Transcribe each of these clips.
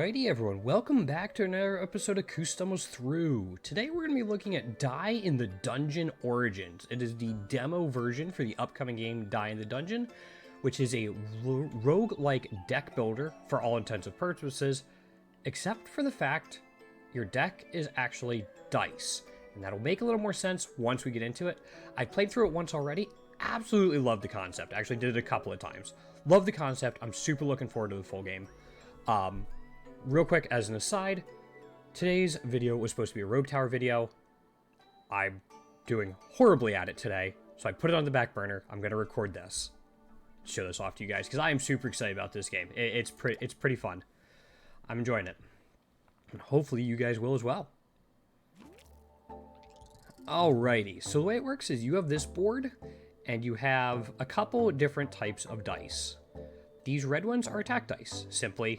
Alrighty everyone, welcome back to another episode of Kuth Stumbles Through. Today we're going to be looking at Die in the Dungeon Origins. It is the demo version for the upcoming game Die in the Dungeon, which is a roguelike deck builder for all intents and purposes, except for the fact your deck is actually dice. And that'll make a little more sense once we get into it. I played through it once already. Absolutely love the concept. I actually did it a couple of times. Love the concept. I'm super looking forward to the full game. Real quick, as an aside, today's video was supposed to be a Rogue Tower video. I'm doing horribly at it today, so I put it on the back burner. I'm going to record this, show this off to you guys, because I am super excited about this game. It's pretty fun. I'm enjoying it. And hopefully you guys will as well. Alrighty, so the way it works is you have this board, and you have a couple different types of dice. These red ones are attack dice. Simply,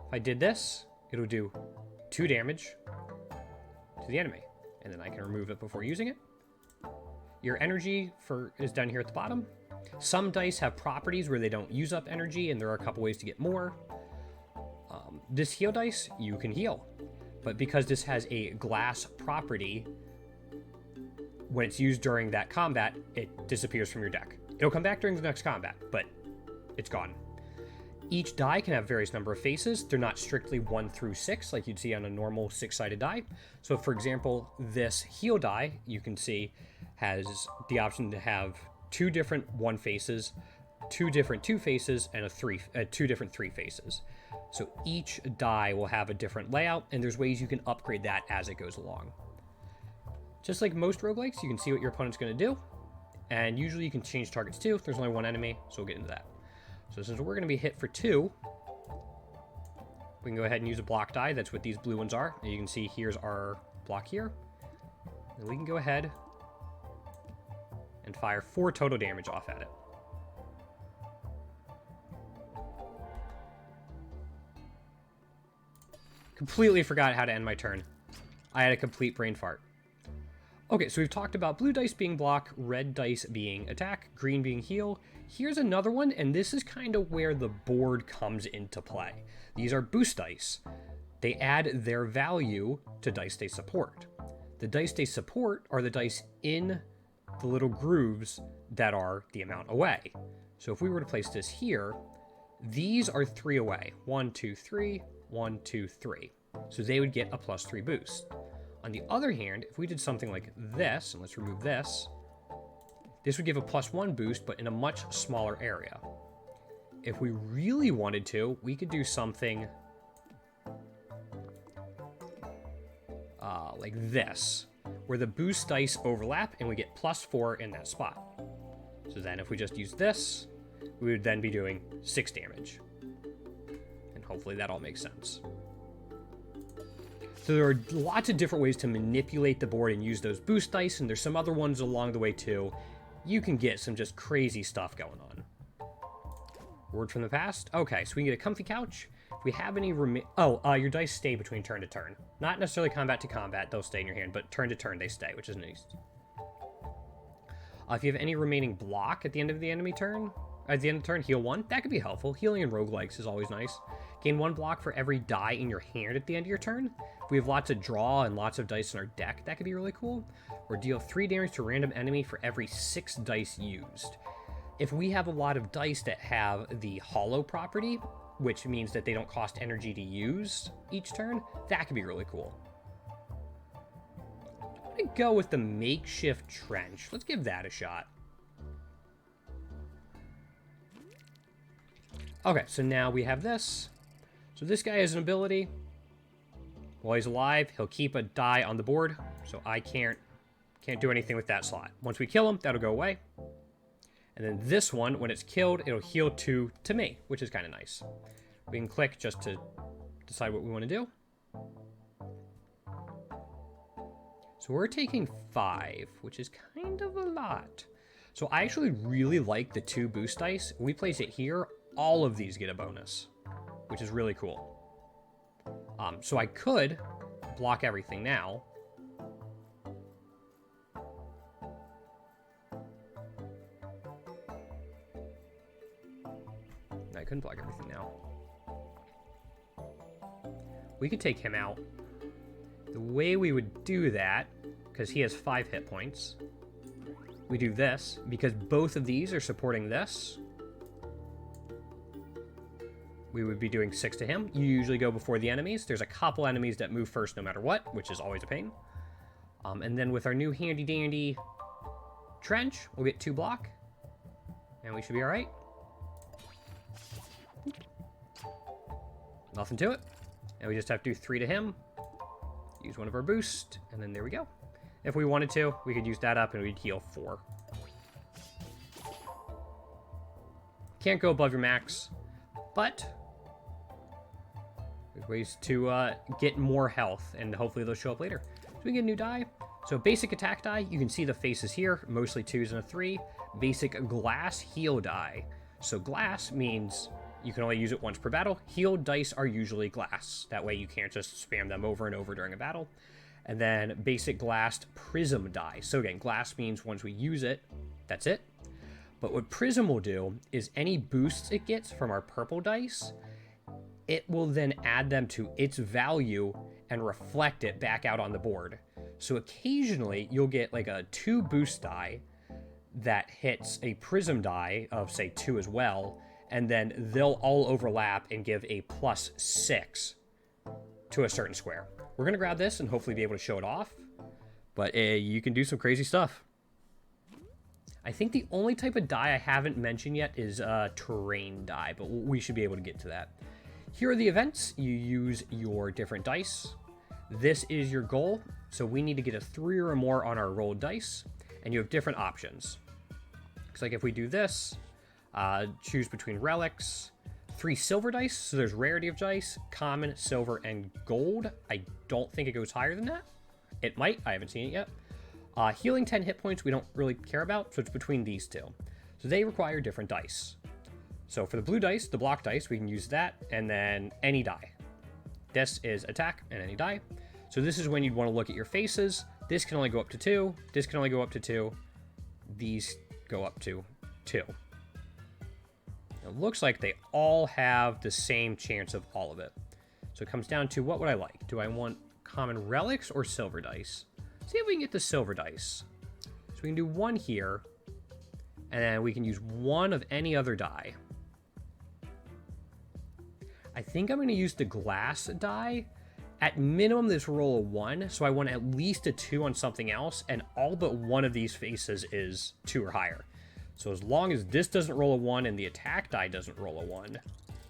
if I did this, it'll do 2 damage to the enemy, and then I can remove it before using it. Your energy is down here at the bottom. Some dice have properties where they don't use up energy, and there are a couple ways to get more. This heal dice, you can heal, but because this has a glass property, when it's used during that combat, it disappears from your deck. It'll come back during the next combat, but it's gone. Each die can have various number of faces. They're not strictly 1 through 6 like you'd see on a normal 6-sided die. So for example, this heal die, you can see, has the option to have 2 different 1 faces, 2 different 2 faces, and 2 different 3 faces. So each die will have a different layout, and there's ways you can upgrade that as it goes along. Just like most roguelikes, you can see what your opponent's going to do, and usually you can change targets too. There's only 1 enemy, so we'll get into that. So since we're going to be hit for 2, we can go ahead and use a block die. That's what these blue ones are. And you can see here's our block here. And we can go ahead and fire 4 total damage off at it. Completely forgot how to end my turn. I had a complete brain fart. Okay, so we've talked about blue dice being block, red dice being attack, green being heal. Here's another one, and this is kind of where the board comes into play. These are boost dice. They add their value to dice they support. The dice they support are the dice in the little grooves that are the amount away. So if we were to place this here, these are 3 away. 1, 2, 3, 1, 2, 3. So they would get a +3 boost. On the other hand, if we did something like this, and let's remove this, this would give a +1 boost, but in a much smaller area. If we really wanted to, we could do something like this, where the boost dice overlap, and we get +4 in that spot. So then if we just use this, we would then be doing 6 damage. And hopefully that all makes sense. So there are lots of different ways to manipulate the board and use those boost dice, and there's some other ones along the way too. You can get some just crazy stuff going on. Word from the past? Okay, so we can get a comfy couch. If we have any your dice stay between turn to turn. Not necessarily combat to combat, they'll stay in your hand, but turn to turn they stay, which is nice. If you have any remaining block at the end of the enemy turn, at the end of the turn, heal 1. That could be helpful. Healing in roguelikes is always nice. Gain 1 block for every die in your hand at the end of your turn. If we have lots of draw and lots of dice in our deck, that could be really cool. Or deal 3 damage to a random enemy for every 6 dice used. If we have a lot of dice that have the hollow property, which means that they don't cost energy to use each turn, that could be really cool. I'm going to go with the makeshift trench. Let's give that a shot. Okay, so now we have this. So this guy has an ability. While he's alive, he'll keep a die on the board, so I can't do anything with that slot. Once we kill him, that'll go away. And then this one, when it's killed, it'll heal 2 to me, which is kind of nice. We can click just to decide what we want to do. So we're taking 5, which is kind of a lot. So I actually really like the 2 boost dice. When we place it here, all of these get a bonus, which is really cool. So I could block everything now. I couldn't block everything now. we could take him out. The way we would do that, because he has 5 hit points, we do this, because both of these are supporting this. We would be doing 6 to him. You usually go before the enemies. There's a couple enemies that move first no matter what, which is always a pain. And then with our new handy-dandy trench, we'll get 2 block. And we should be alright. Nothing to it. And we just have to do 3 to him. Use one of our boosts, and then there we go. If we wanted to, we could use that up and we'd heal 4. Can't go above your max, but there's ways to get more health, and hopefully they'll show up later. So we get a new die. So basic attack die, you can see the faces here, mostly 2s and a 3. Basic glass heal die. So glass means you can only use it once per battle. Healed dice are usually glass. That way you can't just spam them over and over during a battle. And then basic glass prism die. So again, glass means once we use it, that's it. But what prism will do is any boosts it gets from our purple dice, it will then add them to its value and reflect it back out on the board. So occasionally you'll get like a 2 boost die that hits a prism die of say 2 as well, and then they'll all overlap and give a +6 to a certain square. We're gonna grab this and hopefully be able to show it off, but you can do some crazy stuff. I think the only type of die I haven't mentioned yet is terrain die, but we should be able to get to that. Here are the events. You use your different dice. This is your goal, so we need to get a 3 or more on our rolled dice, and you have different options. Looks like if we do this, choose between relics, 3 silver dice, so there's rarity of dice, common, silver, and gold. I don't think it goes higher than that. It might, I haven't seen it yet. Healing 10 hit points we don't really care about, so it's between these two. So they require different dice. So for the blue dice, the block dice, we can use that, and then any die. This is attack and any die. So this is when you'd want to look at your faces. This can only go up to 2. This can only go up to 2. These go up to 2. It looks like they all have the same chance of all of it. So it comes down to what would I like? Do I want common relics or silver dice? See if we can get the silver dice. So we can do 1 here, and then we can use 1 of any other die. I think I'm going to use the glass die. At minimum, this roll a 1, so I want at least a 2 on something else, and all but one of these faces is 2 or higher. So as long as this doesn't roll a 1 and the attack die doesn't roll a 1,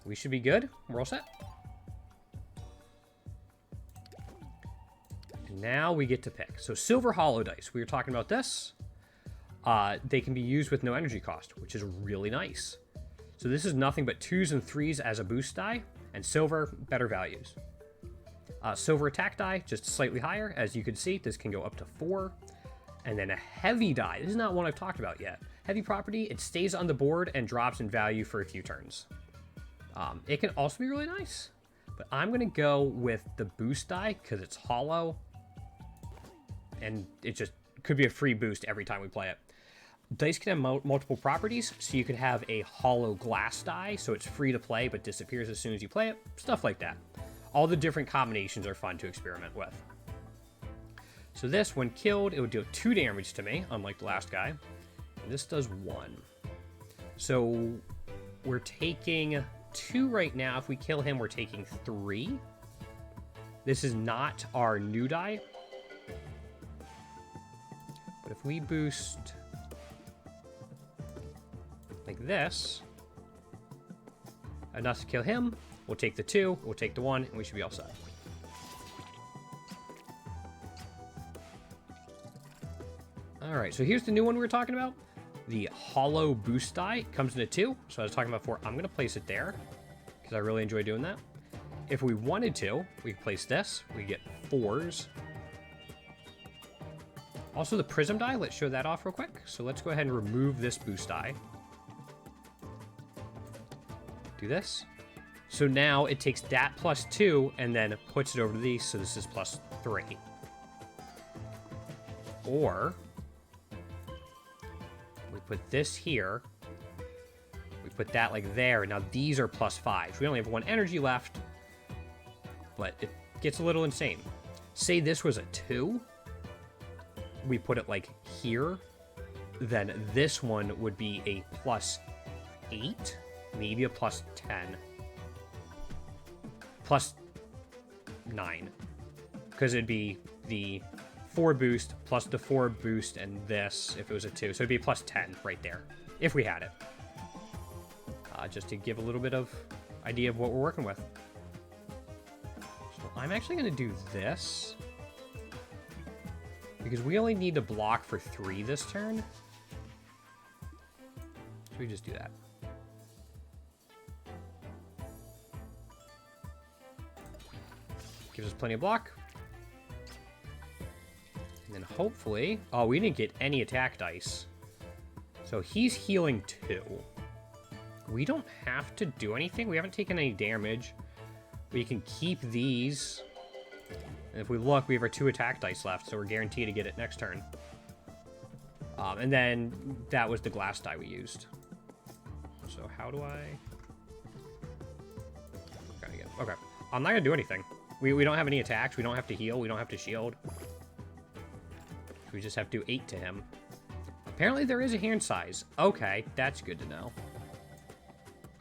we should be good. We're all set. And now we get to pick. So silver hollow dice. We were talking about this. They can be used with no energy cost, which is really nice. So this is nothing but 2s and 3s as a boost die, and silver, better values. Silver attack die, just slightly higher. As you can see, this can go up to 4. And then a heavy die. This is not one I've talked about yet. Heavy property, it stays on the board and drops in value for a few turns. It can also be really nice. But I'm going to go with the boost die because it's hollow. And it just could be a free boost every time we play it. Dice can have multiple properties, so you could have a hollow glass die, so it's free to play but disappears as soon as you play it. Stuff like that. All the different combinations are fun to experiment with. So this, when killed, it would deal 2 damage to me, unlike the last guy. And this does 1. So we're taking 2 right now. If we kill him, we're taking 3. This is not our new die. But if we boost like this, enough to kill him, we'll take the 2, we'll take the 1, and we should be all set. Alright, so here's the new one we were talking about. The hollow boost die comes in a 2. So I was talking about before, I'm going to place it there because I really enjoy doing that. If we wanted to, we could place this. We get 4s. Also the prism die, let's show that off real quick. So let's go ahead and remove this boost die. Do this. So now it takes that +2 and then puts it over to these, so this is +3. Or we put this here, we put that like there, now these are +5. We only have 1 energy left, but gets a little insane. Say this was a 2. We put it like here. Then this one would be a +8. Maybe a +10. +9. Because it'd be the 4 boost plus the 4 boost and this if it was a 2. So it'd be +10 right there. If we had it. Just to give a little bit of idea of what we're working with. So I'm actually going to do this. Because we only need to block for 3 this turn. So we just do that. Gives us plenty of block. And then hopefully... Oh, we didn't get any attack dice. So he's healing 2. We don't have to do anything. We haven't taken any damage. We can keep these. And if we look, we have our 2 attack dice left, so we're guaranteed to get it next turn. And then that was the glass die we used. So how do I... Okay. I'm not going to do anything. We don't have any attacks. We don't have to heal. We don't have to shield. We just have to do 8 to him. Apparently there is a hand size. Okay, that's good to know.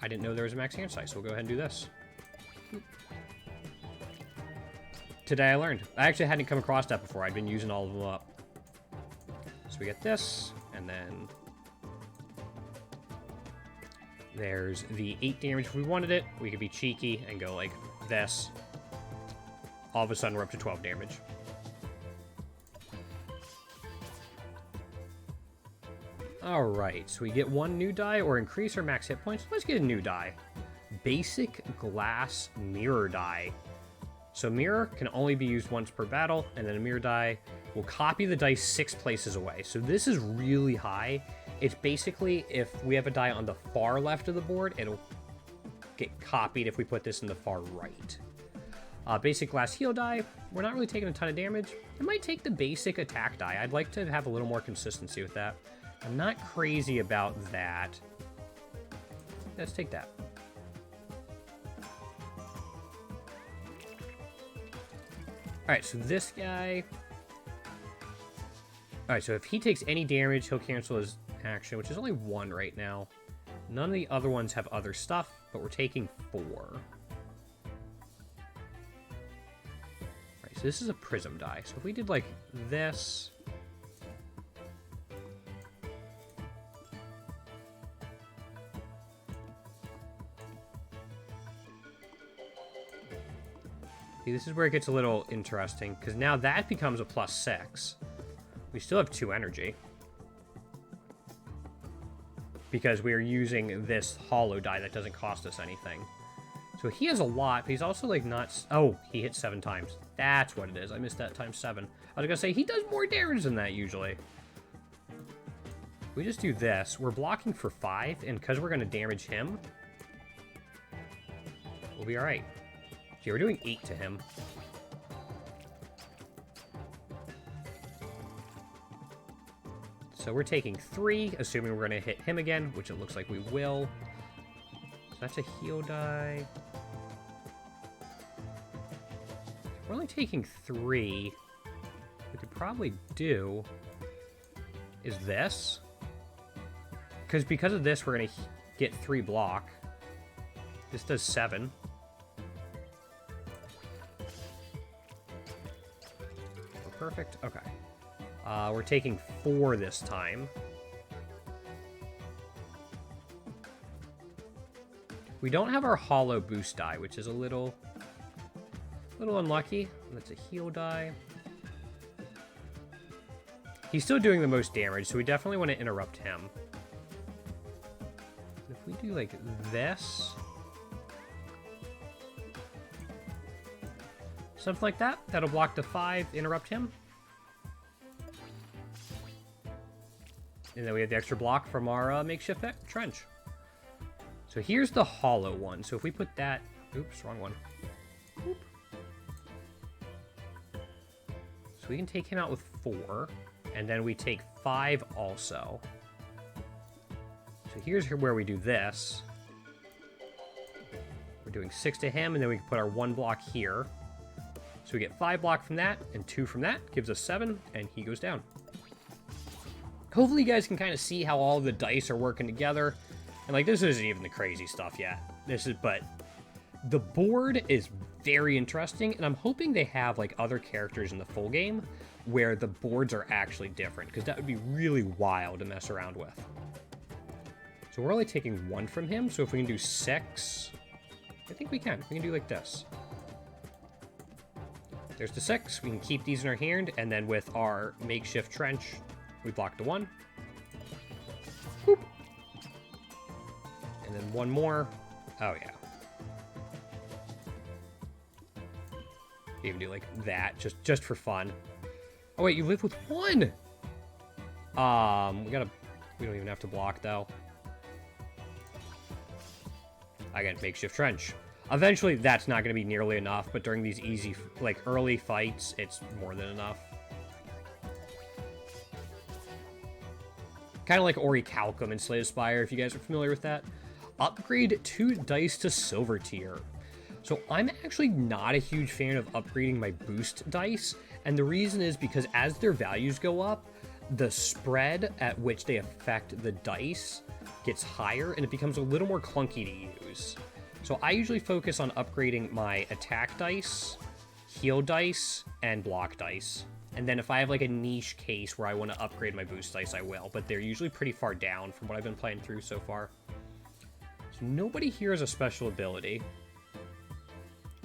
I didn't know there was a max hand size, so we'll go ahead and do this. Today I learned. I actually hadn't come across that before. I'd been using all of them up. So we get this, and then... There's the 8 damage if we wanted it. We could be cheeky and go like this. All of a sudden we're up to 12 damage. Alright, so we get 1 new die or increase our max hit points. Let's get a new die. Basic glass mirror die. So mirror can only be used once per battle, and then a mirror die will copy the dice 6 places away. So this is really high. It's basically if we have a die on the far left of the board, it'll get copied if we put this in the far right. Basic glass heal die, we're not really taking a ton of damage. It might take the basic attack die. I'd like to have a little more consistency with that. I'm not crazy about that. Let's take that. Alright, so this guy... Alright, so if he takes any damage, he'll cancel his action, which is only 1 right now. None of the other ones have other stuff, but we're taking 4. Alright, so this is a prism die. So if we did like this... See, this is where it gets a little interesting, because now that becomes a +6. We still have 2 energy. Because we are using this hollow die that doesn't cost us anything. So he has a lot, but he's also like not... Oh, he hit 7 times. That's what it is. I missed that times 7. I was going to say, he does more damage than that usually. We just do this. We're blocking for 5, and because we're going to damage him, we'll be alright. See, we're doing 8 to him. So we're taking 3, assuming we're going to hit him again, which it looks like we will. So that's a heal die. We're only taking 3. What we could probably do is this. Because of this, we're going to get 3 block. This does 7. Perfect. Okay. We're taking 4 this time. We don't have our hollow boost die, which is a little unlucky. That's a heal die. He's still doing the most damage, so we definitely want to interrupt him. If we do like this, something like that, that'll block the 5, interrupt him. And then we have the extra block from our makeshift trench. So here's the hollow one. So if we put that... Oops, wrong one. Oop. So we can take him out with 4. And then we take 5 also. So here's where we do this. We're doing 6 to him, and then we can put our 1 block here. So we get 5 block from that, and 2 from that. Gives us 7, and he goes down. Hopefully you guys can kind of see how all the dice are working together. And, like, this isn't even the crazy stuff yet. But the board is very interesting, and I'm hoping they have, like, other characters in the full game where the boards are actually different, because that would be really wild to mess around with. So we're only taking 1 from him, so if we can do 6, I think we can. We can do like this. There's the 6. We can keep these in our hand, and then with our makeshift trench, we block the 1. Boop. And then 1 more. Oh, yeah. You can do like that, just for fun. Oh, wait, you live with 1! We don't even have to block, though. I got makeshift trench. Eventually, that's not going to be nearly enough, but during these easy, like, early fights, it's more than enough. Kind of like Orichalcum and Slay the Spire, if you guys are familiar with that. Upgrade 2 dice to silver tier. So I'm actually not a huge fan of upgrading my boost dice, and the reason is because as their values go up, the spread at which they affect the dice gets higher, and it becomes a little more clunky to use. So I usually focus on upgrading my attack dice, heal dice, and block dice. And then if I have like a niche case where I want to upgrade my boost dice, I will, but they're usually pretty far down from what I've been playing through so far. So nobody here has a special ability.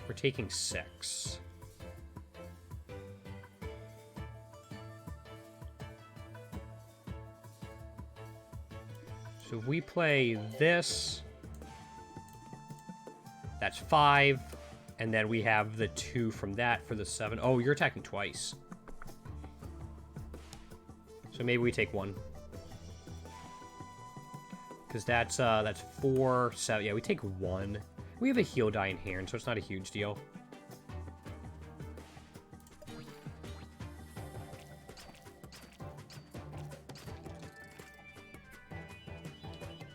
We're taking 6. So if we play this, that's 5, and then we have the 2 from that for the 7. Oh, you're attacking twice. So maybe we take 1. Because that's 4, 7. Yeah, we take 1. We have a heal die in hand, so it's not a huge deal.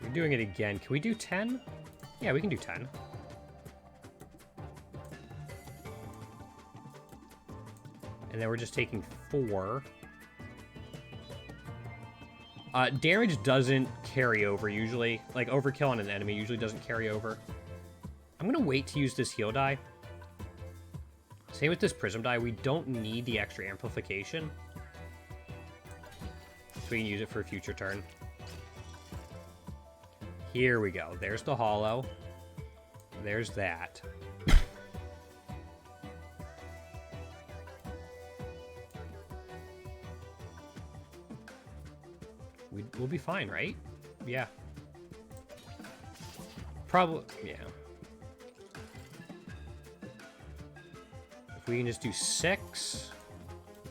We're doing it again. Can we do 10? Yeah, we can do 10. And then we're just taking 4. Damage doesn't carry over usually. Like, overkill on an enemy usually doesn't carry over. I'm going to wait to use this heal die. Same with this prism die. We don't need the extra amplification. So we can use it for a future turn. Here we go. There's the hollow. There's that. We'll be fine, right? Yeah. Probably, yeah. If we can just do 6.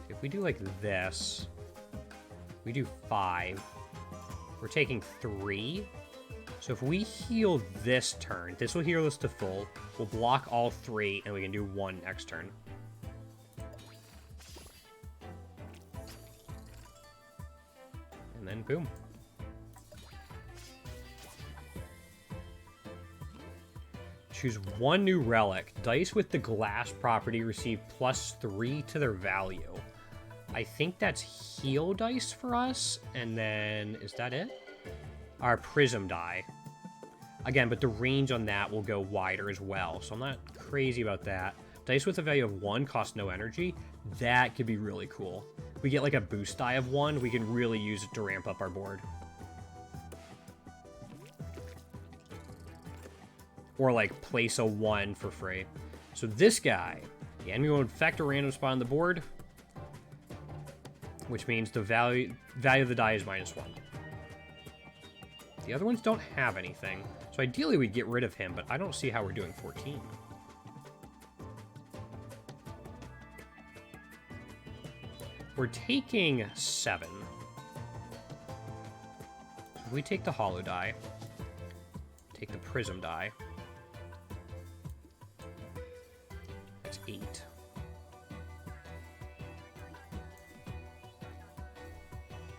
If we do like this, we do 5. We're taking 3. So if we heal this turn, this will heal us to full. We'll block all 3, and we can do 1 next turn. And then boom. Choose 1 new relic. Dice with the glass property receive +3 to their value. I think that's heal dice for us. And then, is that it? Our prism die. Again, but the range on that will go wider as well. So I'm not crazy about that. Dice with a value of 1 cost no energy. That could be really cool. We get like a boost die of 1. We can really use it to ramp up our board. Or like place a 1 for free. So this guy, the enemy will infect a random spot on the board, which means the value of the die is -1. The other ones don't have anything. So ideally we'd get rid of him, but I don't see how we're doing 14. We're taking 7. So if we take the hollow die, take the prism die, that's 8.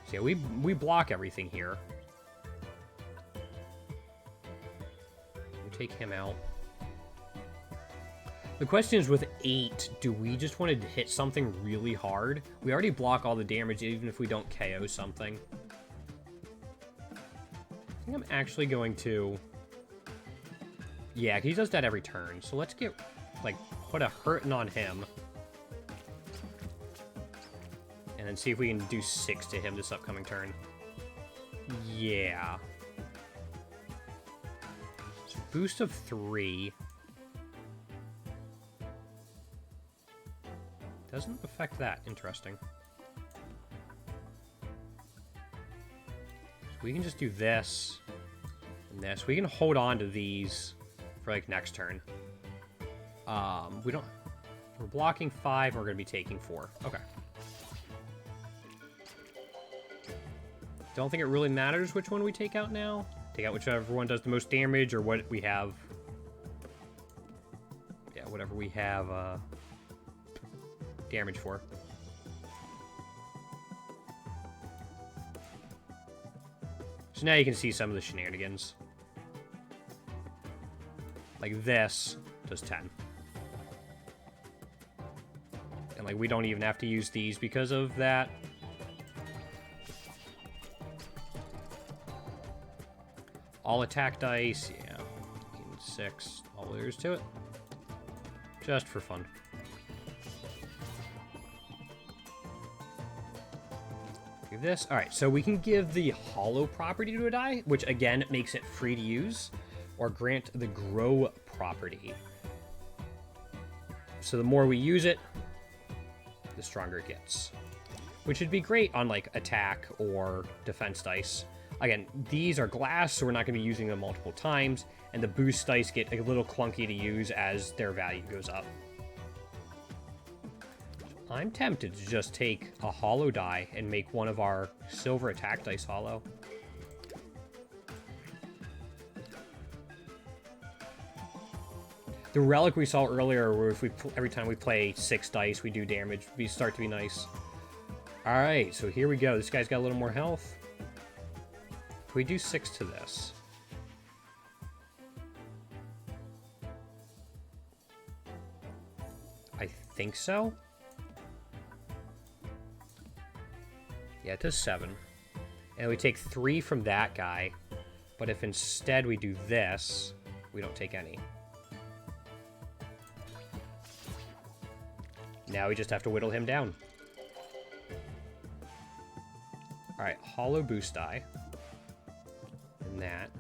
So yeah, we block everything here. We take him out. The question is, with 8, do we just want to hit something really hard? We already block all the damage, even if we don't KO something. I think I'm actually going to... Yeah, he does that every turn. So let's get, like, put a hurting on him. And then see if we can do 6 to him this upcoming turn. Yeah. So boost of 3... Doesn't affect that. Interesting. So we can just do this and this. We can hold on to these for like next turn. We don't... We're blocking 5. We're going to be taking 4. Okay. Don't think it really matters which one we take out now. Take out whichever one does the most damage or what we have. Yeah, whatever we have... damage for. So now you can see some of the shenanigans. Like this does 10. And like we don't even have to use these because of that. All attack dice, yeah. 6, all there is to it. Just for fun. This. All right, so we can give the hollow property to a die, which again makes it free to use, or grant the grow property. So the more we use it, the stronger it gets, which would be great on like attack or defense dice. Again, these are glass, so we're not going to be using them multiple times, and the boost dice get a little clunky to use as their value goes up. I'm tempted to just take a hollow die and make one of our silver attack dice hollow. The relic we saw earlier, where if we every time we play 6 dice, we do damage, we start to be nice. All right, so here we go. This guy's got a little more health. If we do 6 to this. I think so. Yeah, it does 7. And we take 3 from that guy. But if instead we do this, we don't take any. Now we just have to whittle him down. Alright, hollow boost die. And that.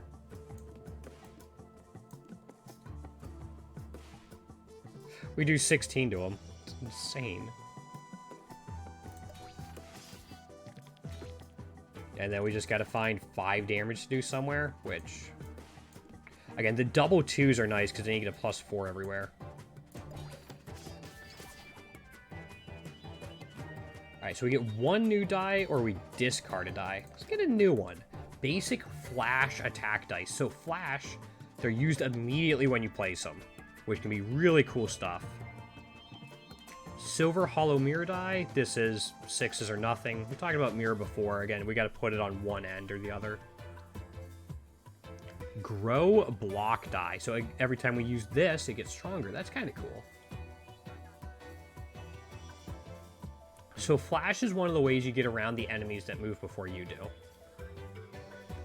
We do 16 to him. It's insane. And then we just got to find 5 damage to do somewhere, which... Again, the double 2s are nice because then you get a +4 everywhere. Alright, so we get 1 new die, or we discard a die. Let's get a new one. Basic flash attack dice. So flash, they're used immediately when you place them, which can be really cool stuff. Silver hollow mirror die. This is 6s or nothing. We talked about mirror before. Again, we got to put it on one end or the other. Grow block die. So every time we use this, it gets stronger. That's kind of cool. So flash is one of the ways you get around the enemies that move before you do.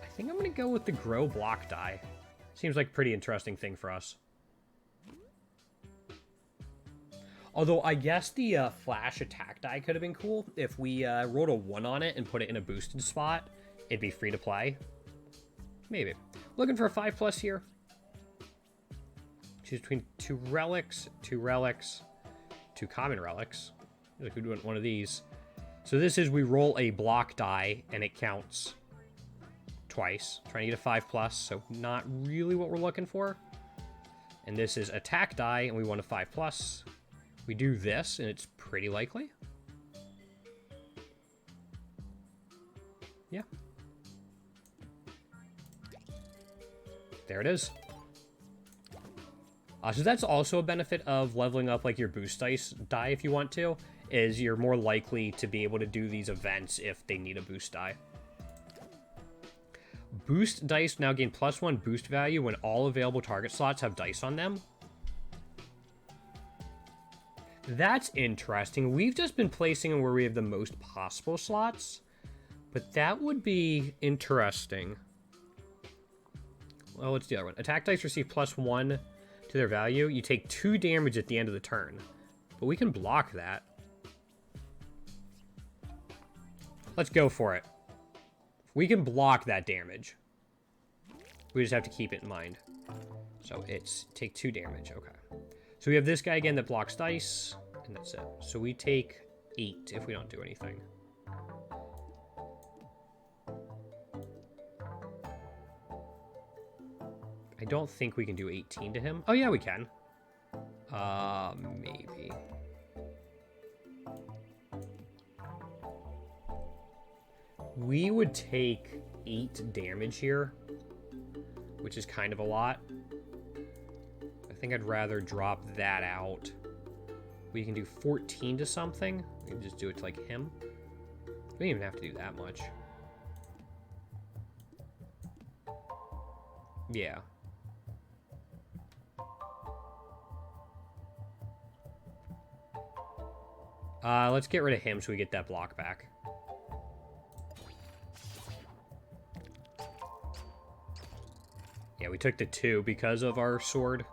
I think I'm going to go with the grow block die. Seems like a pretty interesting thing for us. Although, I guess the flash attack die could have been cool. If we rolled a 1 on it and put it in a boosted spot, it'd be free to play. Maybe. Looking for a 5+ here. Choose between 2 relics, 2 common relics. Like we do one of these. So this is we roll a block die, and it counts twice. Trying to get a 5+, so not really what we're looking for. And this is attack die, and we want a 5+. We do this, and it's pretty likely. Yeah. There it is. So that's also a benefit of leveling up like your boost dice die if you want to, is you're more likely to be able to do these events if they need a boost die. Boost dice now gain +1 boost value when all available target slots have dice on them. That's interesting. We've just been placing them where we have the most possible slots. But that would be interesting. Well, what's the other one? Attack dice receive +1 to their value. You take 2 damage at the end of the turn. But we can block that. Let's go for it. We can block that damage. We just have to keep it in mind. So it's take 2 damage. Okay. So we have this guy again that blocks dice. And that's it. So we take 8 if we don't do anything. I don't think we can do 18 to him. Oh, yeah, we can. Maybe. We would take 8 damage here, which is kind of a lot. I think I'd rather drop that out. We can do 14 to something. We can just do it to, like, him. We don't even have to do that much. Yeah. Let's get rid of him so we get that block back. Yeah, we took the 2 because of our sword.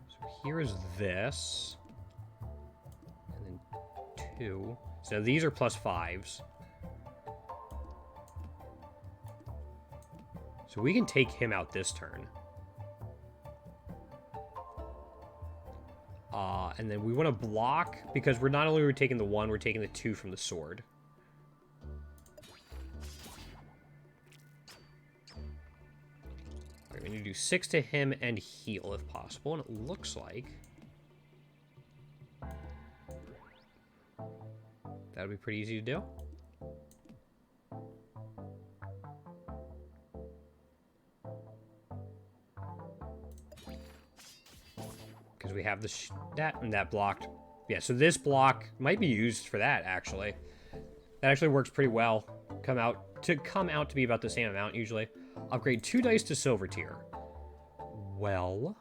So here's this. And then 2. So these are +5s. So we can take him out this turn. And then we want to block, because we're not only taking the 1, we're taking the 2 from the sword. We're going to do 6 to him and heal if possible, and it looks like that would be pretty easy to do. Because we have that and that blocked. Yeah, so this block might be used for that, actually. That actually works pretty well. Come out to be about the same amount, usually. Upgrade 2 dice to silver tier. Well,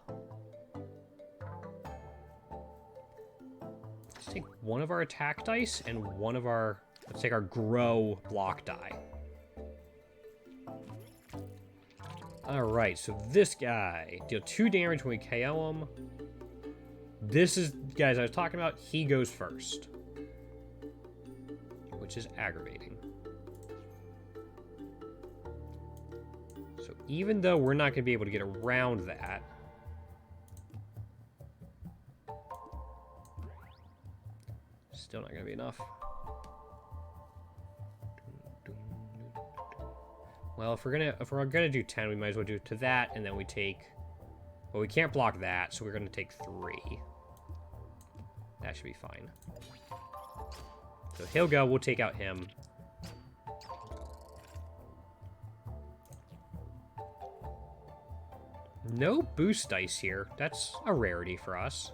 let's take one of our attack dice and one of our... Let's take our grow block die. Alright, so this guy. Deal 2 damage when we KO him. This is, guys, I was talking about, he goes first. Which is aggravating. So even though we're not going to be able to get around that, still not going to be enough. Well, if we're gonna do 10, we might as well do it to that, and then we take... Well, we can't block that, so we're gonna take 3. That should be fine. So he'll go, we'll take out him. No boost dice here. That's a rarity for us.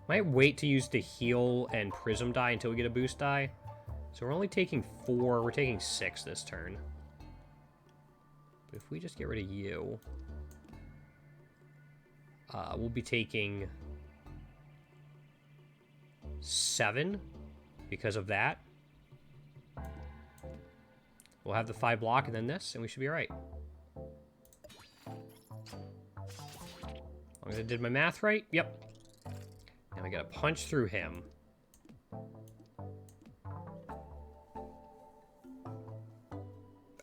Might wait to use the heal and prism die until we get a boost die. So we're only taking 4. We're taking 6 this turn. But if we just get rid of you... we'll be taking 7 because of that. We'll have the 5 block and then this, and we should be alright. As long as I did my math right. Yep. Now we gotta punch through him.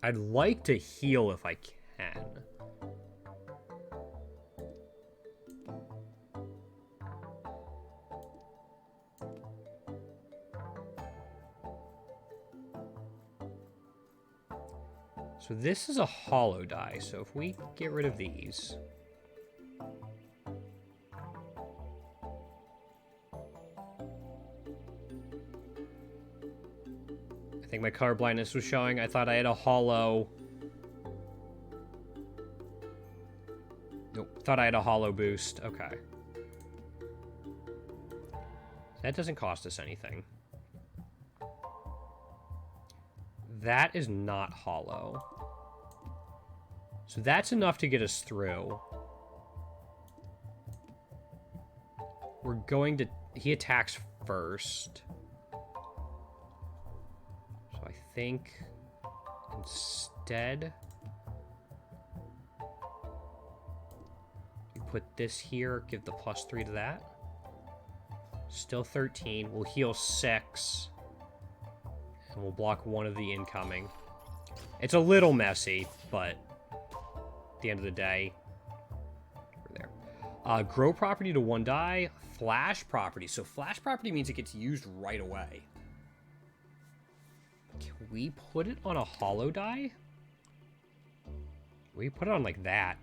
I'd like to heal if I can. So this is a hollow die, so if we get rid of these... I think my color blindness was showing. I thought I had a hollow... Nope, thought I had a hollow boost. Okay. That doesn't cost us anything. That is not hollow. So that's enough to get us through. we're going to... He attacks first. So I think instead... we put this here, give the +3 to that. Still 13. We'll heal 6. And we'll block one of the incoming. It's a little messy, but at the end of the day, we're there. Grow property to 1 die. Flash property. So flash property means it gets used right away. Can we put it on a hollow die? We put it on like that,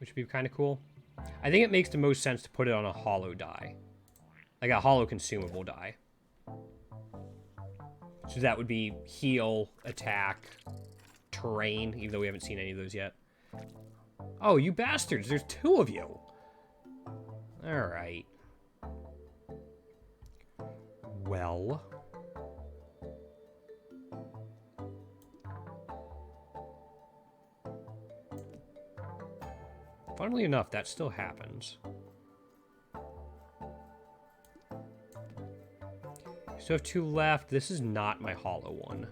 which would be kind of cool. I think it makes the most sense to put it on a hollow die. Like a hollow consumable die. So that would be heal, attack, terrain, even though we haven't seen any of those yet. Oh, you bastards! There's 2 of you! Alright. Well... funnily enough, that still happens. So I have 2 left. This is not my hollow one.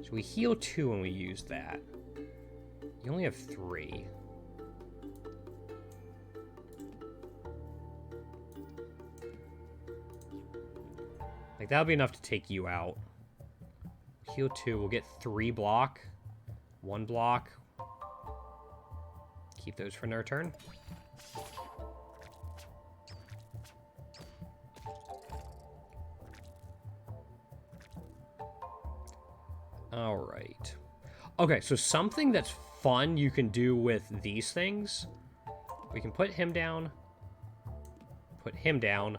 So we heal 2 when we use that. You only have 3. Like, that'll be enough to take you out. Heal 2. We'll get 3 block. 1 block. Keep those for another turn. Alright. Okay, so something that's fun you can do with these things. We can put him down. Put him down.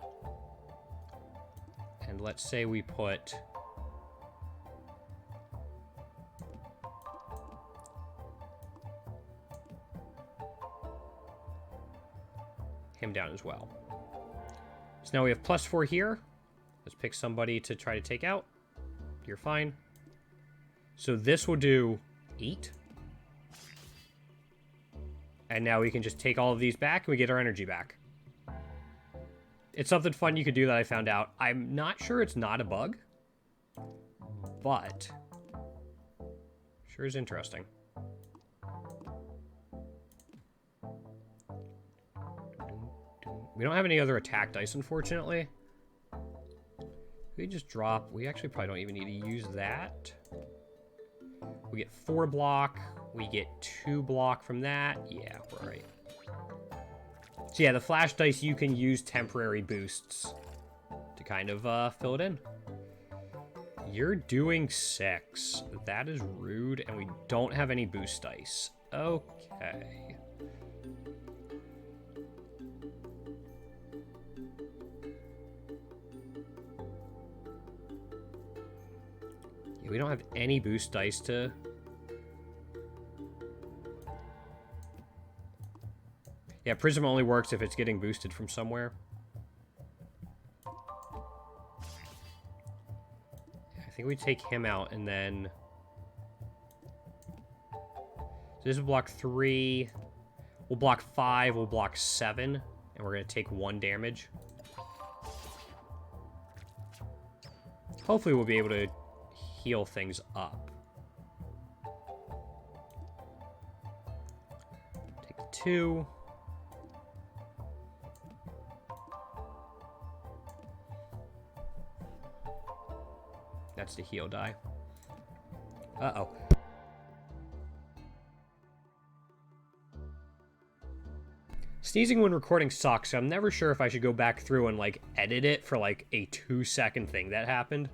And let's say we put... him down as well. So now we have +4 here. Let's pick somebody to try to take out. You're fine. So this will do 8. And now we can just take all of these back and we get our energy back. It's something fun you could do that I found out. I'm not sure it's not a bug, but sure is interesting. We don't have any other attack dice, unfortunately. We just drop... we actually probably don't even need to use that. We get 4 block. We get 2 block from that. Yeah, we're right. So yeah, the flash dice, you can use temporary boosts to kind of fill it in. You're doing 6. That is rude, and we don't have any boost dice. Okay. We don't have any boost dice to... yeah, Prism only works if it's getting boosted from somewhere. I think we take him out and then... so this will block 3. We'll block 5. We'll block 7. And we're going to take 1 damage. Hopefully we'll be able to heal things up. Take 2. That's the heal die. Uh-oh. Sneezing when recording sucks, so I'm never sure if I should go back through and, like, edit it for, like, a 2-second thing that happened.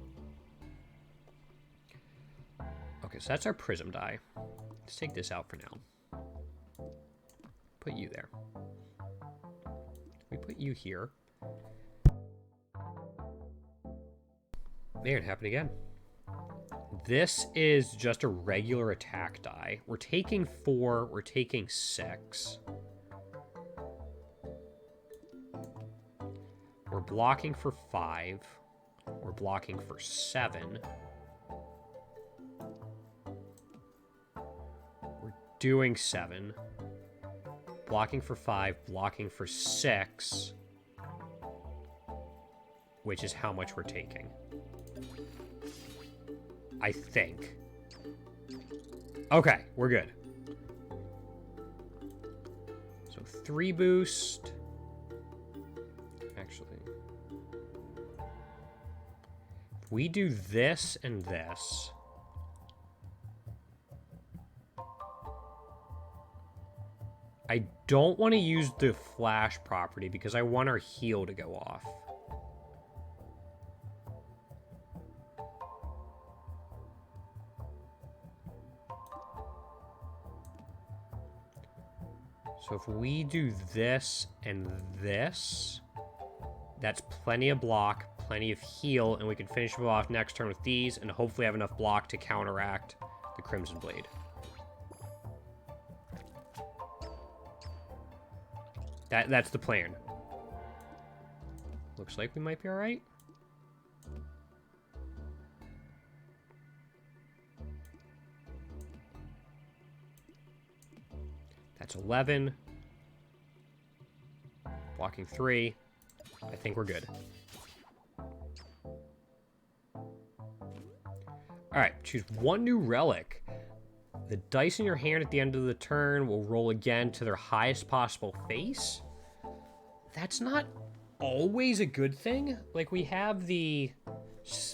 Okay, so that's our prism die. Let's take this out for now. Put you there. We put you here. There, it happened again. This is just a regular attack die. We're taking 4, we're taking 6. We're blocking for 5. We're blocking for 7. We're doing 7. Blocking for 5, blocking for 6. Which is how much we're taking. I think. Okay, we're good. So 3 boost. Actually. If we do this and this. I don't want to use the flash property because I want our heal to go off. So if we do this and this, that's plenty of block, plenty of heal, and we can finish them off next turn with these and hopefully have enough block to counteract the Crimson Blade. That's the plan. Looks like we might be alright. That's 11. Blocking 3. I think we're good. Alright, choose one new relic. The dice in your hand at the end of the turn will roll again to their highest possible face. That's not always a good thing. Like, we have the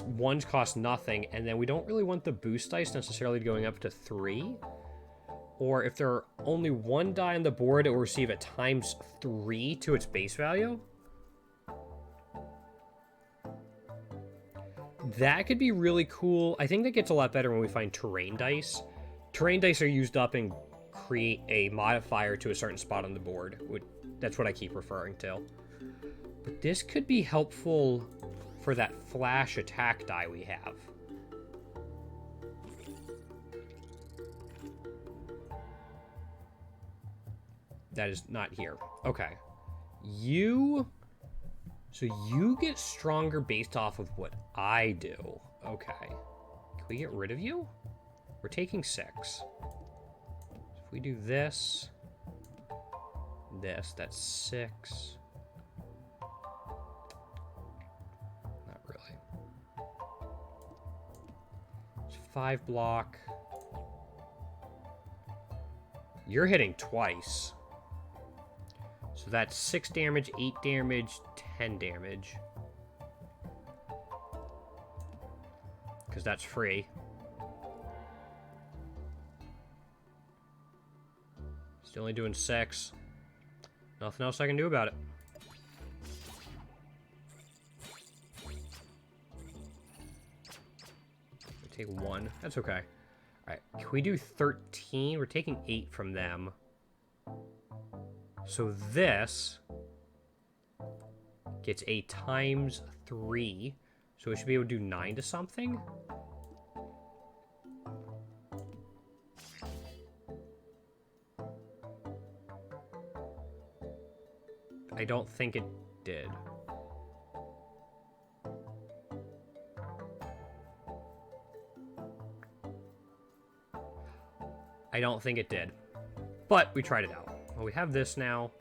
ones cost nothing, and then we don't really want the boost dice necessarily going up to 3. Or if there are only 1 die on the board, it will receive a ×3 to its base value. That could be really cool. I think that gets a lot better when we find terrain dice. Terrain dice are used up and create a modifier to a certain spot on the board. That's what I keep referring to. But this could be helpful for that flash attack die we have. That is not here. Okay. So you get stronger based off of what I do. Okay. Can we get rid of you? We're taking 6. So if we do this, that's 6. Not really. It's 5 block. You're hitting twice. So that's 6 damage, 8 damage, 10 damage. Because that's free. Still only doing 6. Nothing else I can do about it. I take 1. That's okay. Alright, can we do 13? We're taking 8 from them. So this gets a ×3. So we should be able to do 9 to something. I don't think it did. I don't think it did. But we tried it out. Well, we have this now.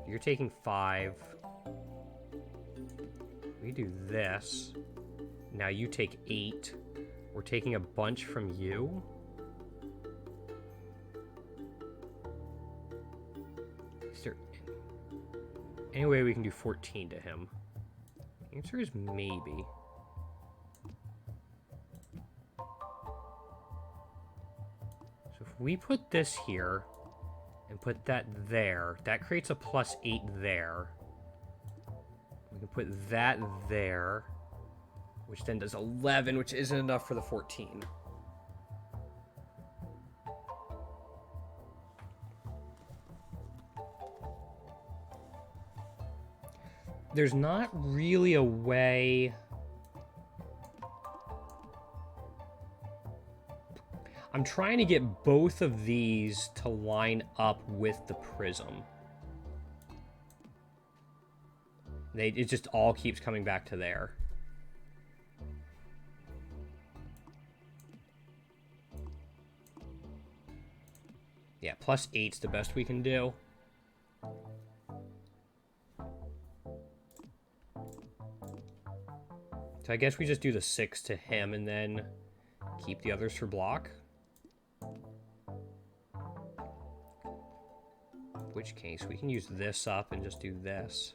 You're taking 5. We do this. Now you take 8. We're taking a bunch from you. Is there any way we can do 14 to him? The answer is maybe. So if we put this here and put that there, that creates a +8 there. We can put that there, which then does 11, which isn't enough for the 14. There's not really a way. I'm trying to get both of these to line up with the prism. It just all keeps coming back to there. Yeah, +8's the best we can do. So I guess we just do the 6 to him and then keep the others for block. In which case, we can use this up and just do this.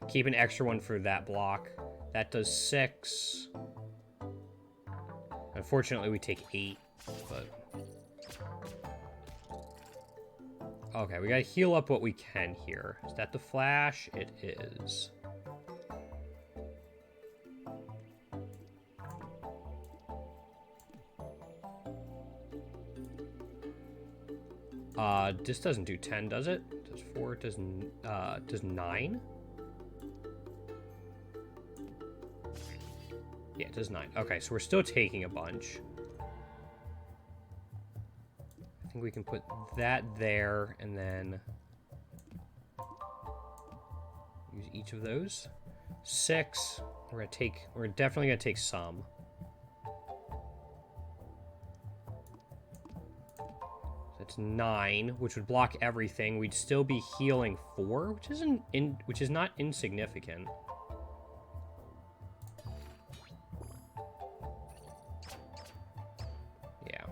Keep an extra one for that block. That does 6. Unfortunately, we take 8, but... Okay, we gotta heal up what we can here. Is that the flash? It is. This doesn't do 10, does it? Does 4, does 9? Yeah, it does 9. Okay, so we're still taking a bunch. I think we can put that there, and then use each of those. 6. We're definitely gonna take some. That's 9, which would block everything. We'd still be healing 4, which is not insignificant. Yeah.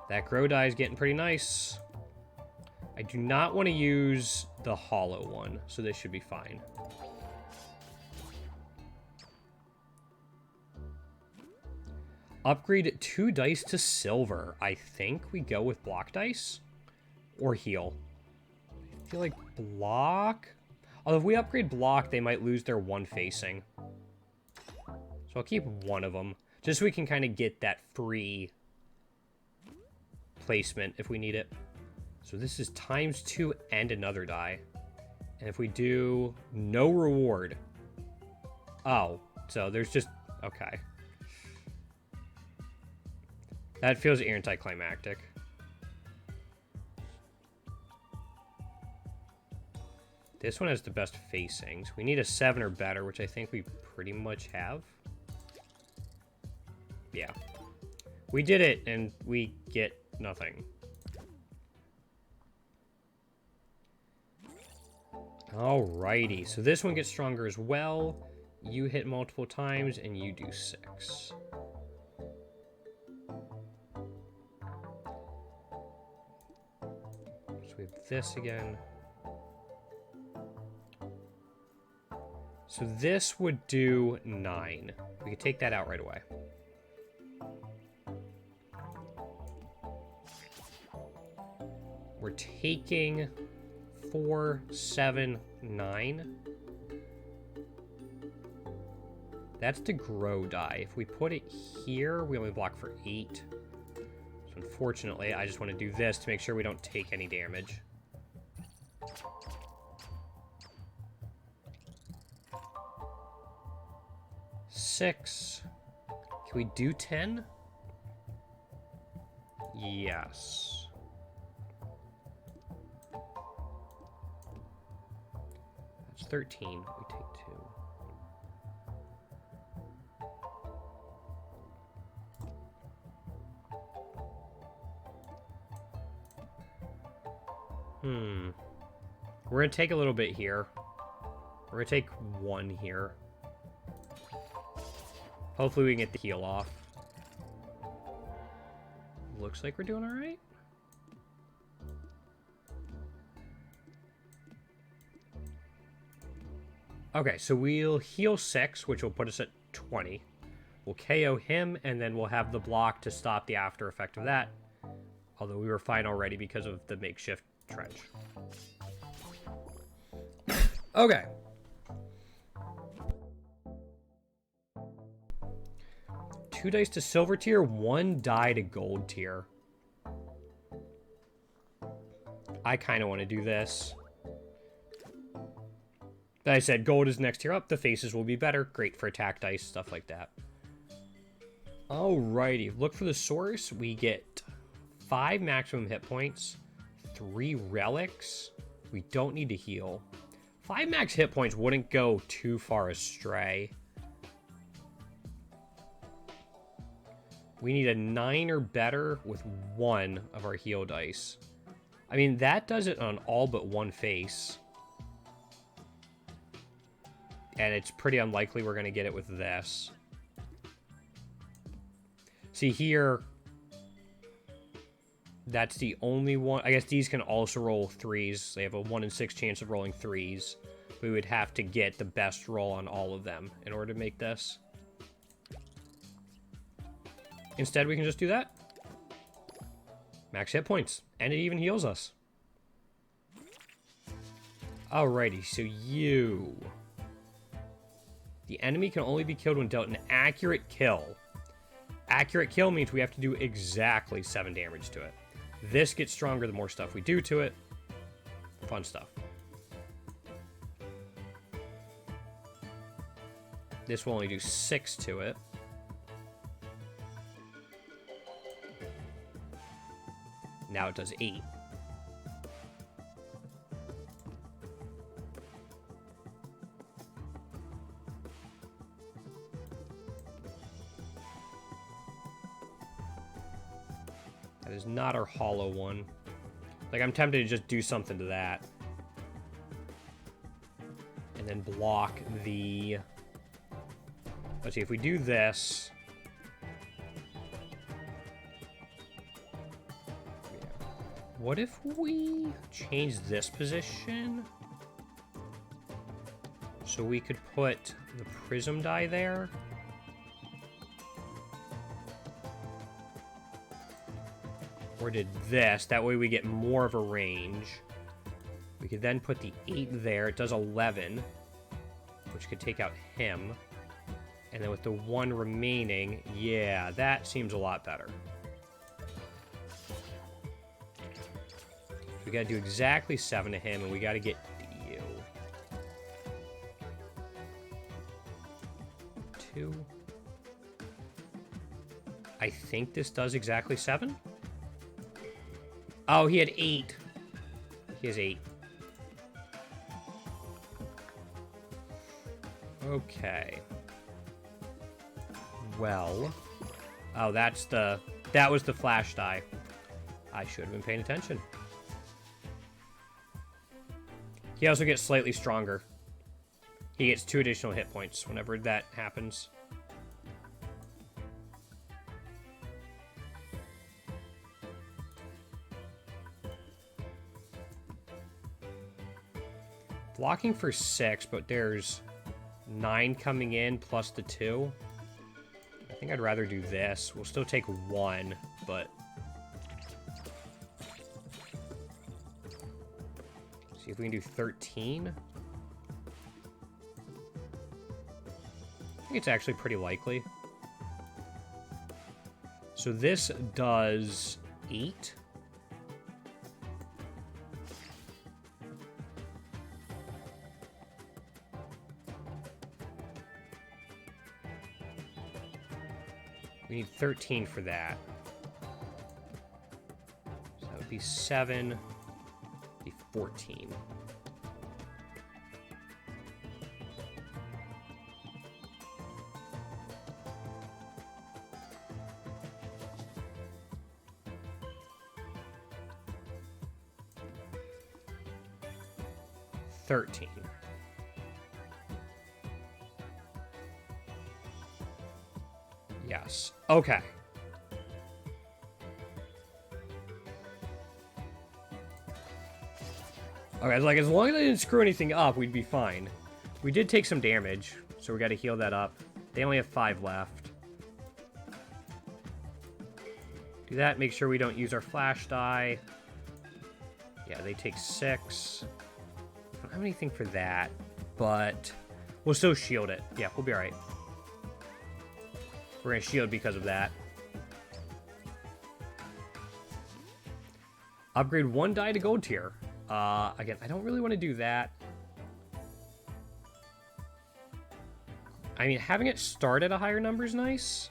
That grow die is getting pretty nice. I do not want to use the hollow one, so this should be fine. Upgrade 2 dice to silver. I think we go with block dice or heal. I feel like block. Although if we upgrade block, they might lose their 1 facing. So I'll keep one of them, just so we can kind of get that free placement if we need it. So this is ×2 and another die. And if we do no reward. Oh, so there's just, okay. That feels anticlimactic. This one has the best facings. We need a 7 or better, which I think we pretty much have. Yeah. We did it, and we get nothing. Alrighty, so this one gets stronger as well. You hit multiple times, and you do 6. We have this again. So this would do 9. We could take that out right away. We're taking 4, 7, 9. That's the grow die. If we put it here, we only block for 8. Unfortunately, I just want to do this to make sure we don't take any damage. Six. Can we do 10? Yes. That's 13. We take 2. We're gonna take a little bit here. We're gonna take 1 here. Hopefully we can get the heal off. Looks like we're doing alright. Okay, so we'll heal 6, which will put us at 20. We'll KO him, and then we'll have the block to stop the after effect of that. Although we were fine already because of the makeshift trench. Okay. Two dice to silver tier, 1 die to gold tier. I kind of want to do this. Like I said, gold is next tier up. The faces will be better. Great for attack dice, stuff like that. Alrighty. Look for the source. We get 5 maximum hit points. 3 relics. We don't need to heal. 5 max hit points wouldn't go too far astray. We need a 9 or better with 1 of our heal dice. I mean, that does it on all but one face. And it's pretty unlikely we're going to get it with this. See here, that's the only one. I guess these can also roll 3s. They have a 1 in 6 chance of rolling 3s. We would have to get the best roll on all of them in order to make this. Instead, we can just do that. Max hit points. And it even heals us. Alrighty, so you... The enemy can only be killed when dealt an accurate kill. Accurate kill means we have to do exactly 7 damage to it. This gets stronger the more stuff we do to it. Fun stuff. This will only do 6 to it. Now it does 8. That is not our hollow one. Like, I'm tempted to just do something to that. And then block the... Let's see, if we do this... What if we change this position? So we could put the prism die there. Or did this. That way we get more of a range. We could then put the 8 there. It does 11. Which could take out him. And then with the 1 remaining, yeah, that seems a lot better. We gotta do exactly 7 to him, and we gotta get you. 2. I think this does exactly 7. Oh, he had 8. He has 8. Okay. Well. Oh, that was the flash die. I should have been paying attention. He also gets slightly stronger. He gets 2 additional hit points whenever that happens. Blocking for 6, but there's 9 coming in plus the 2. I think I'd rather do this. We'll still take 1, but... See if we can do 13. I think it's actually pretty likely. So this does 8. We need 13 for that. So that would be 7, 14. Yes. Okay. Okay, like, as long as I didn't screw anything up, we'd be fine. We did take some damage, so we gotta heal that up. They only have 5 left. Do that, make sure we don't use our flash die. Yeah, they take 6. I don't have anything for that, but we'll still shield it. Yeah, we'll be alright. We're gonna shield because of that. Upgrade 1 die to gold tier. Again, I don't really want to do that. I mean, having it start at a higher number is nice.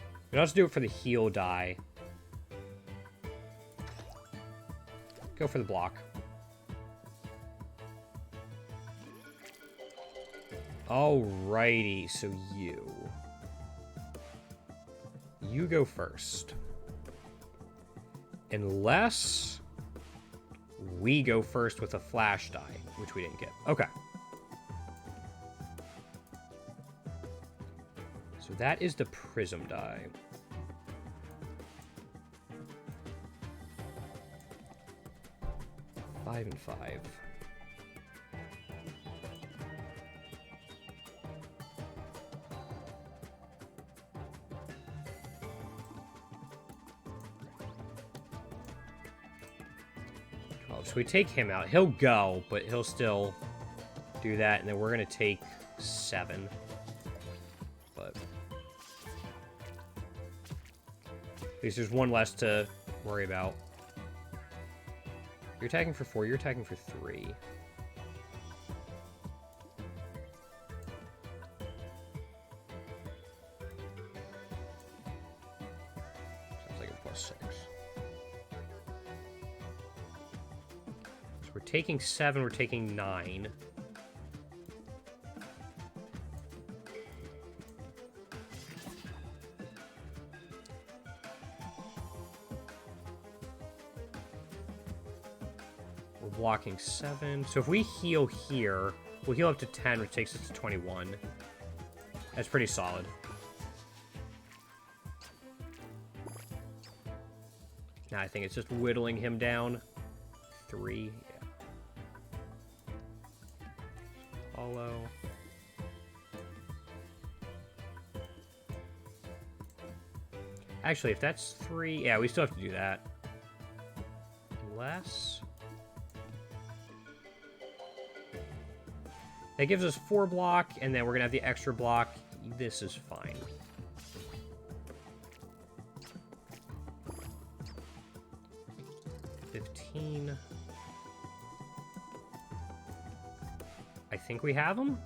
We can also do it for the heal die. Go for the block. Alrighty, so you. you go first. Unless we go first with a flash die, which we didn't get. Okay. So that is the prism die. Five and 5. So we take him out. He'll go, but he'll still do that. And then we're going to take 7. But at least there's one less to worry about. You're attacking for 4. You're attacking for 3. Sounds like a +6. We're taking 7, we're taking 9. We're blocking 7. So if we heal here, we'll heal up to 10, which takes us to 21. That's pretty solid. Now I think it's just whittling him down. 3. Follow. Actually, if that's 3, yeah, we still have to do that. Unless that gives us 4 block, and then we're gonna have the extra block. This is fine. I think we have them.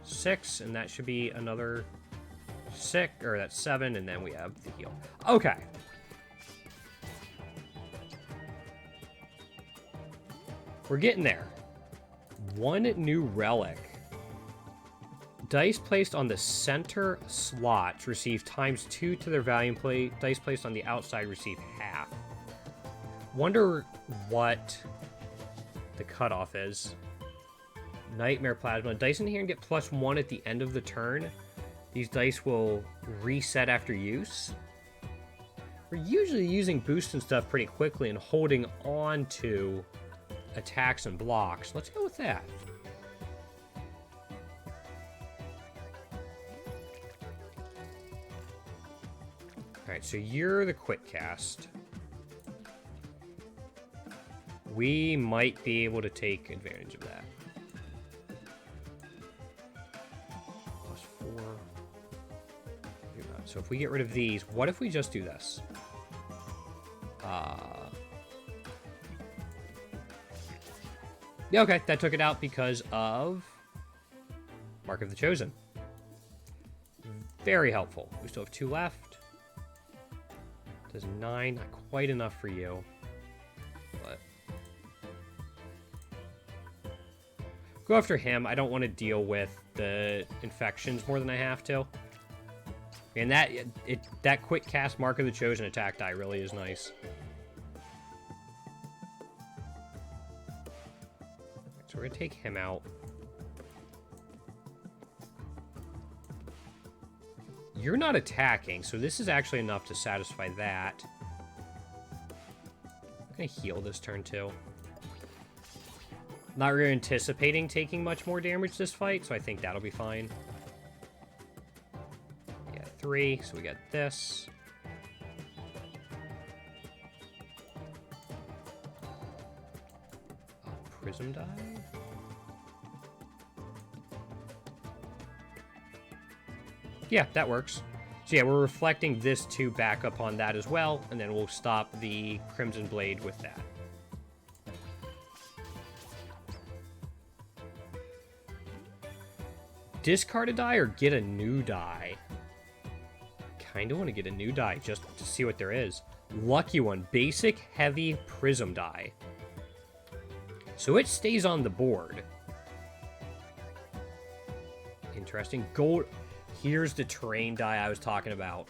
6, and that should be another 6, or that's 7, and then we have the heal. Okay. We're getting there. 1 new relic. Dice placed on the center slots receive ×2 to their value play. Dice placed on the outside receive half. Wonder what the cutoff is. Nightmare Plasma. Dice in here can get +1 at the end of the turn. These dice will reset after use. We're usually using boosts and stuff pretty quickly and holding on to attacks and blocks. Let's go with that. Alright, so you're the quick cast. We might be able to take advantage of that. +4. So if we get rid of these, what if we just do this? Yeah, okay, that took it out because of Mark of the Chosen. Very helpful. We still have 2 left. Does 9, not quite enough for you. But go after him. I don't want to deal with the infections more than I have to. And that quick cast Mark of the Chosen attack die really is nice. So we're going to take him out. You're not attacking, so this is actually enough to satisfy that. I'm going to heal this turn, too. Not really anticipating taking much more damage this fight, so I think that'll be fine. Yeah, 3, so we got this. Prism die? Yeah, that works. So yeah, we're reflecting this 2 back up on that as well, and then we'll stop the Crimson Blade with that. Discard a die or get a new die? Kinda want to get a new die just to see what there is. Lucky one, basic heavy prism die. So it stays on the board. Interesting. Gold. Here's the terrain die I was talking about.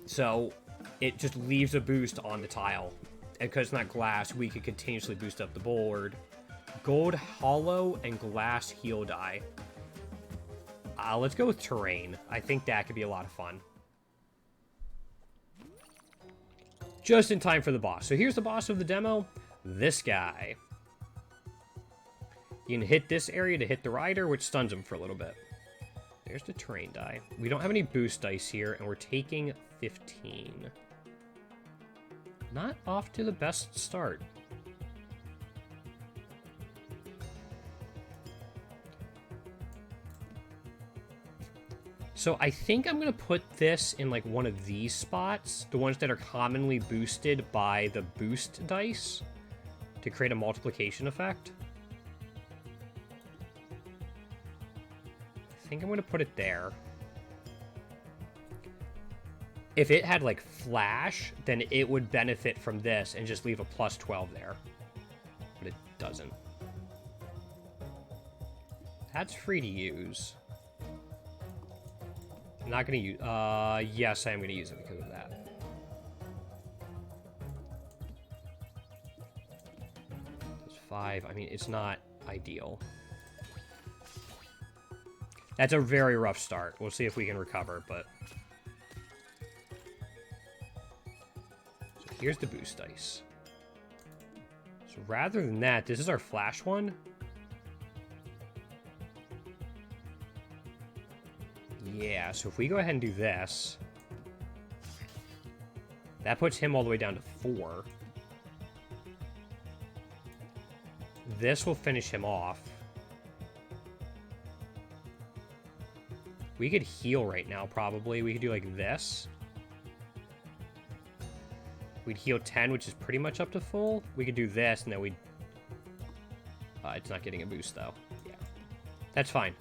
So it just leaves a boost on the tile. And because it's not glass, we could continuously boost up the board. Gold hollow and glass heal die. Let's go with terrain. I think that could be a lot of fun. Just in time for the boss. So here's the boss of the demo. This guy. You can hit this area to hit the rider, which stuns him for a little bit. There's the terrain die. We don't have any boost dice here, and we're taking 15. Not off to the best start. So I think I'm going to put this in like one of these spots, the ones that are commonly boosted by the boost dice, to create a multiplication effect. I think I'm going to put it there. If it had like flash, then it would benefit from this and just leave a plus 12 there. But it doesn't. That's free to use. I'm not going to use... yes, I am going to use it because of that. That's 5. I mean, it's not ideal. That's a very rough start. We'll see if we can recover, but... So here's the boost dice. So rather than that, this is our flash one. Yeah, so if we go ahead and do this, that puts him all the way down to 4. This will finish him off. We could heal right now, probably. We could do like this. We'd heal 10, which is pretty much up to full. We could do this, and then we'd... it's not getting a boost, though. Yeah. That's fine.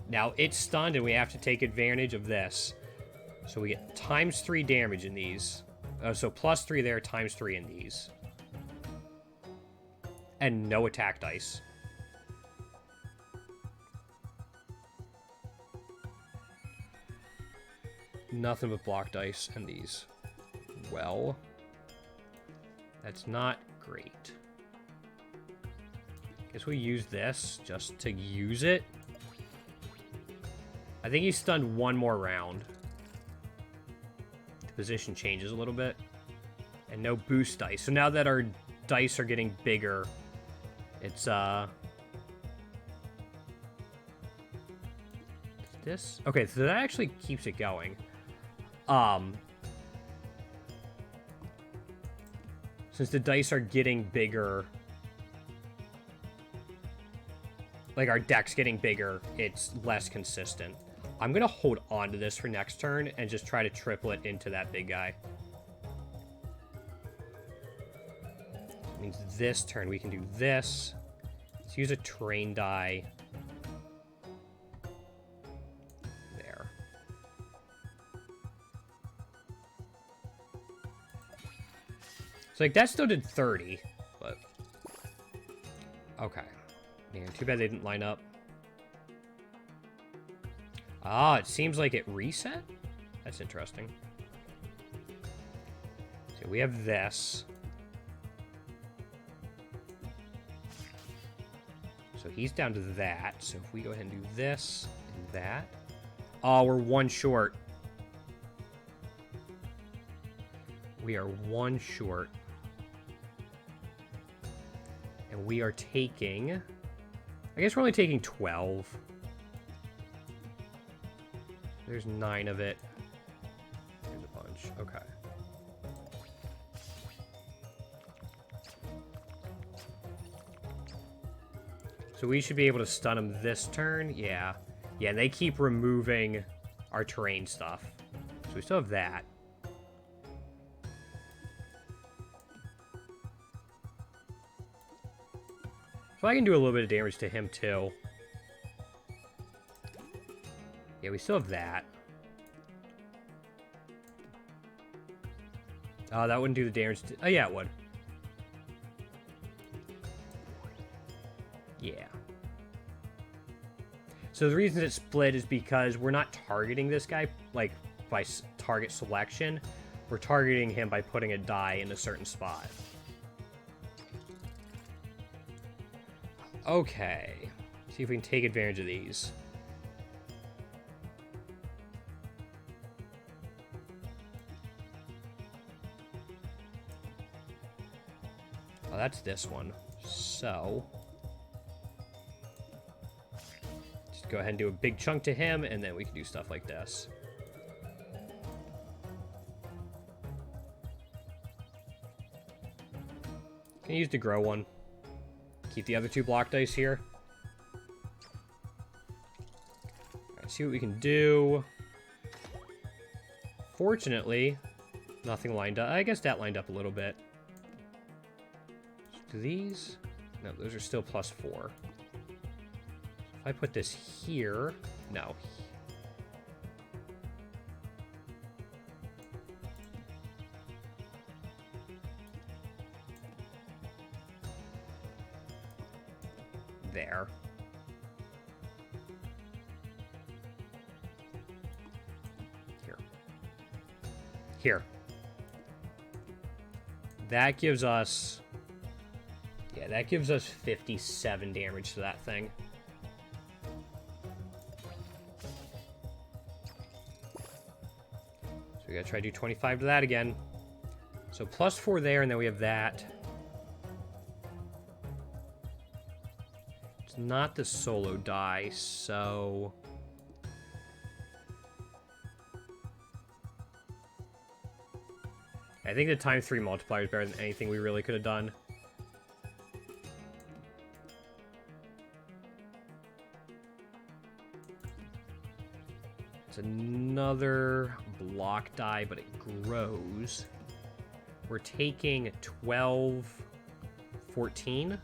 Now, it's stunned, and we have to take advantage of this. So we get ×3 damage in these. So +3 there, ×3 in these. And no attack dice. Nothing but block dice and these. Well, that's not great. Guess we use this just to use it. I think he's stunned one more round. The position changes a little bit. And no boost dice. So now that our dice are getting bigger, it's, this? Okay, so that actually keeps it going. Since the dice are getting bigger, like our deck's getting bigger, it's less consistent. I'm going to hold on to this for next turn and just try to triple it into that big guy. That means this turn we can do this. Let's use a terrain die. There. So like that still did 30, but... Okay. Man, too bad they didn't line up. Ah, it seems like it reset? That's interesting. So we have this. So he's down to that. So if we go ahead and do this and that. Oh, we're one short. We are one short. And we are taking... I guess we're only taking 12. There's 9 of it. There's a bunch. Okay. So we should be able to stun him this turn. Yeah. Yeah, and they keep removing our terrain stuff. So we still have that. So I can do a little bit of damage to him, too. Yeah, we still have that. Oh, that wouldn't do the damage to... Oh, yeah, it would. Yeah. So the reason it's split is because we're not targeting this guy, like, by target selection. We're targeting him by putting a die in a certain spot. Okay. See if we can take advantage of these. Oh, that's this one. So... just go ahead and do a big chunk to him, and then we can do stuff like this. Can use the grow one. Keep the other 2 block dice here. Alright, see what we can do. Fortunately, nothing lined up. I guess that lined up a little bit. Do these? No, those are still +4. If I put this here... no. There. Here. That gives us... yeah, that gives us 57 damage to that thing. So we gotta try to do 25 to that again. So +4 there, and then we have that. It's not the solo die, so... I think the ×3 multiplier is better than anything we really could have done. It's another block die, but it grows. We're taking 12, 14.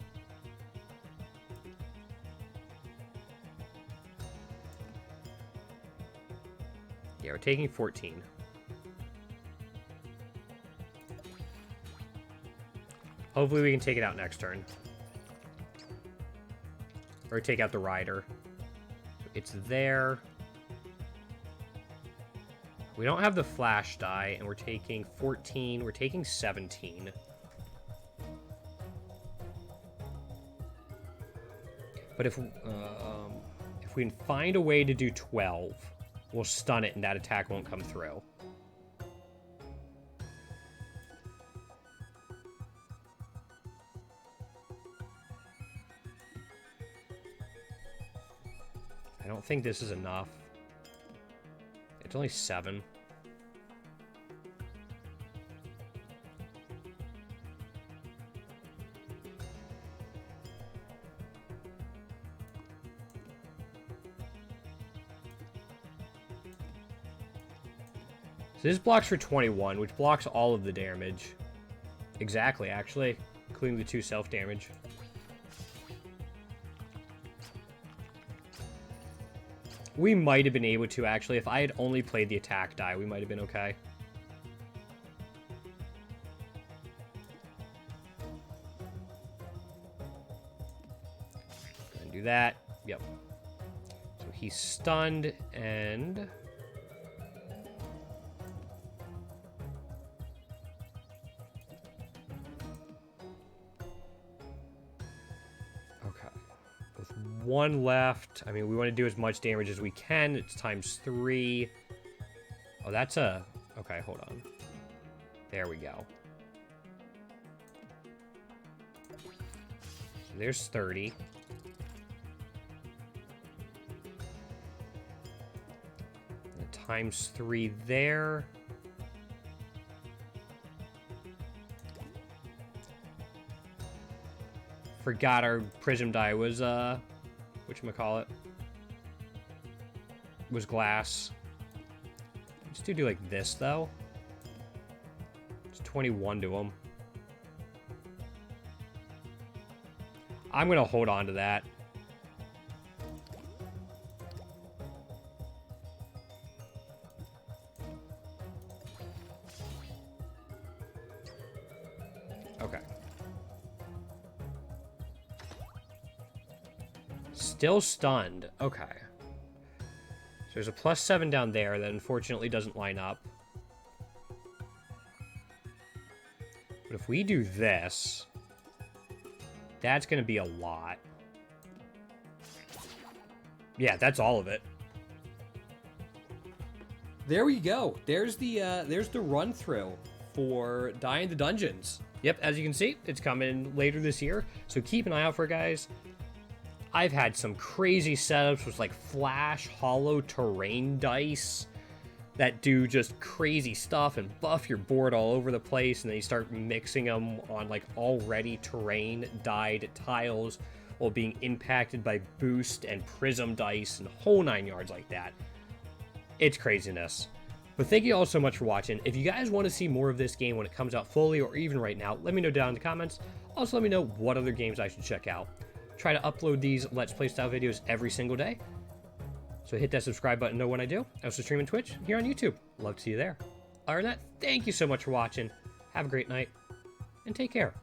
Yeah, we're taking 14. Hopefully we can take it out next turn. Or take out the rider. It's there. We don't have the flash die, and we're taking 14. We're taking 17. But if we can find a way to do 12, we'll stun it and that attack won't come through. I don't think this is enough. It's only 7. So this blocks for 21, which blocks all of the damage. Exactly, actually, including the 2 self-damage. We might have been able to, actually. If I had only played the attack die, we might have been okay. Go ahead and do that. Yep. So he's stunned, and... one left. I mean, we want to do as much damage as we can. It's ×3. Oh, that's a... okay, hold on. There we go. So there's 30. And ×3 there. Forgot our prism die was, whatchamacallit, was glass. Let's do like this, though. It's 21 to him. I'm gonna hold on to that. Okay. Still stunned. Okay. So there's a +7 down there that unfortunately doesn't line up. But if we do this, that's going to be a lot. Yeah, that's all of it. There we go. There's the run through for Die in the Dungeons. Yep, as you can see, it's coming later this year, so keep an eye out for it, guys. I've had some crazy setups with like flash hollow terrain dice that do just crazy stuff and buff your board all over the place, and then you start mixing them on like already terrain dyed tiles while being impacted by boost and prism dice and whole 9 yards like that. It's craziness. But thank you all so much for watching. If you guys want to see more of this game when it comes out fully or even right now, let me know down in the comments. Also, let me know what other games I should check out. Try to upload these Let's Play style videos every single day. So hit that subscribe button to know when I do. I also stream on Twitch here on YouTube. Love to see you there. Other than that, thank you so much for watching. Have a great night and take care.